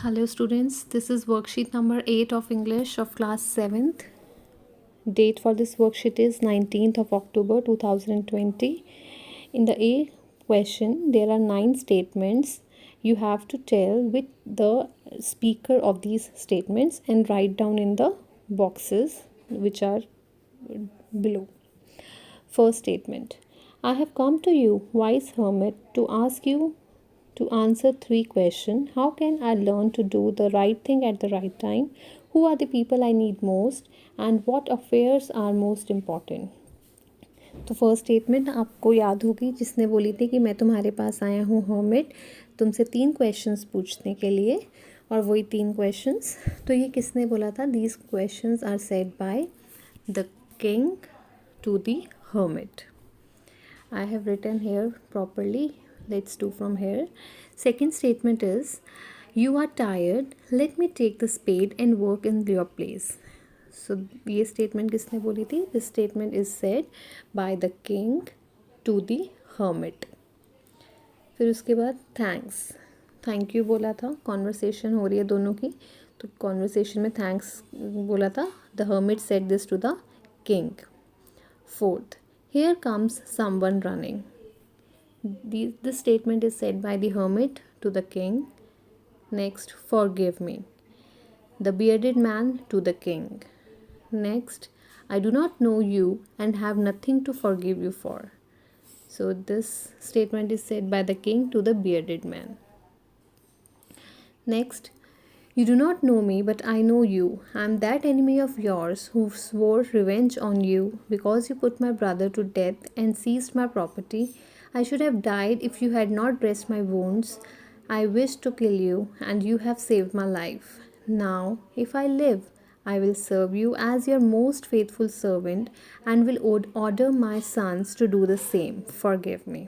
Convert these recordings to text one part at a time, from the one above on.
Hello students, this is worksheet number 8 of English of class 7th. Date for this worksheet is 19th of October 2020. In the A question, there are 9 statements. You have to tell with the speaker of these statements and write down in the boxes which are below. First statement. I have come to you, wise hermit, to ask you to answer 3 questions. How can I learn to do the right thing at the right time? Who are the people I need most? And what affairs are most important? तो first statement आपको याद होगी जिसने बोली थी कि मैं तुम्हारे पास आया हूँ हर्मिट तुमसे 3 क्वेश्चंस पूछने के लिए और वही 3 क्वेश्चंस. तो ये किसने बोला था? These questions are said by the king to the hermit. I have written here properly. Let's do from here. Second statement is, you are tired. Let me take the spade and work in your place. So ये statement किसने बोली थी? This statement is said by the king to the hermit. फिर उसके बाद thanks. Thank you बोला था. Conversation हो रही है दोनों की, तो conversation में thanks बोला था. The hermit said this to the king. Fourth, here comes someone running. This statement is said by the hermit to the king. Next, forgive me. The bearded man to the king. Next, I do not know you and have nothing to forgive you for. So this statement is said by the king to the bearded man. Next, you do not know me, but I know you. I am that enemy of yours who swore revenge on you because you put my brother to death and seized my property. I should have died if you had not dressed my wounds. I wished to kill you, and you have saved my life. Now, if I live, I will serve you as your most faithful servant and will order my sons to do the same. Forgive me.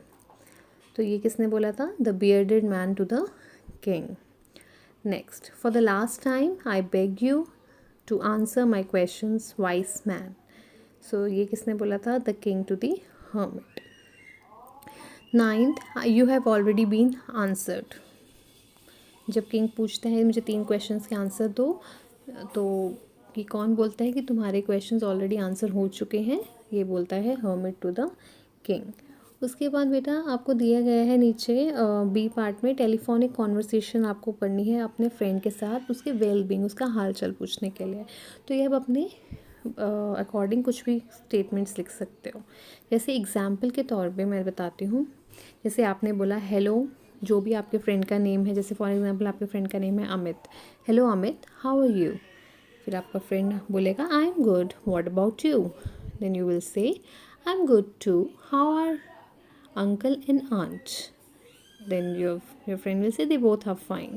तो ये किसने बोला था? The bearded man to the king. Next, for the last time, I beg you to answer my questions, wise man. So ये किसने बोला था? The king to the hermit. Ninth, you have already been answered. जब king पूछते हैं मुझे 3 questions के answer दो, तो कि कौन बोलता है कि तुम्हारे क्वेश्चंस ऑलरेडी आंसर हो चुके हैं? ये बोलता है hermit to the king. उसके बाद बेटा आपको दिया गया है नीचे बी पार्ट में टेलीफोनिक कॉन्वर्सेशन आपको पढ़नी है अपने फ्रेंड के साथ, उसके वेल बींग, उसका हाल चाल पूछने के लिए. तो ये अब अपने अकॉर्डिंग कुछ भी स्टेटमेंट्स लिख सकते हो. जैसे एग्जाम्पल के तौर पे मैं बताती हूँ. जैसे आपने बोला हेलो, जो भी आपके फ्रेंड का नेम है, जैसे फॉर एग्जांपल आपके फ्रेंड का नेम है Amit. Hello Amit, how are you? फिर आपका फ्रेंड बोलेगा I am good, what about you? Then you will say I am good too, how are uncle and aunt? Then your friend will say they both are fine.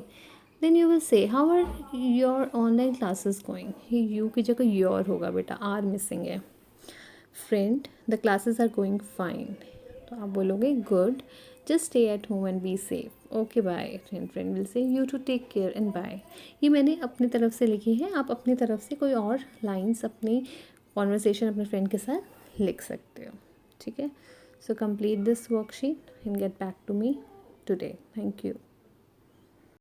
Then you will say how are your online classes going? ये you की जगह your होगा बेटा, are missing है. Friend, the classes are going fine. तो आप बोलोगे good, just stay at home and be safe. Okay, bye. And friend will say you too take care and bye. ये मैंने अपनी तरफ से लिखी है. आप अपनी तरफ से कोई और लाइन्स अपनी कॉन्वर्सेशन अपने फ्रेंड के साथ लिख सकते हो. ठीक है. So complete this worksheet and get back to me today. Thank you.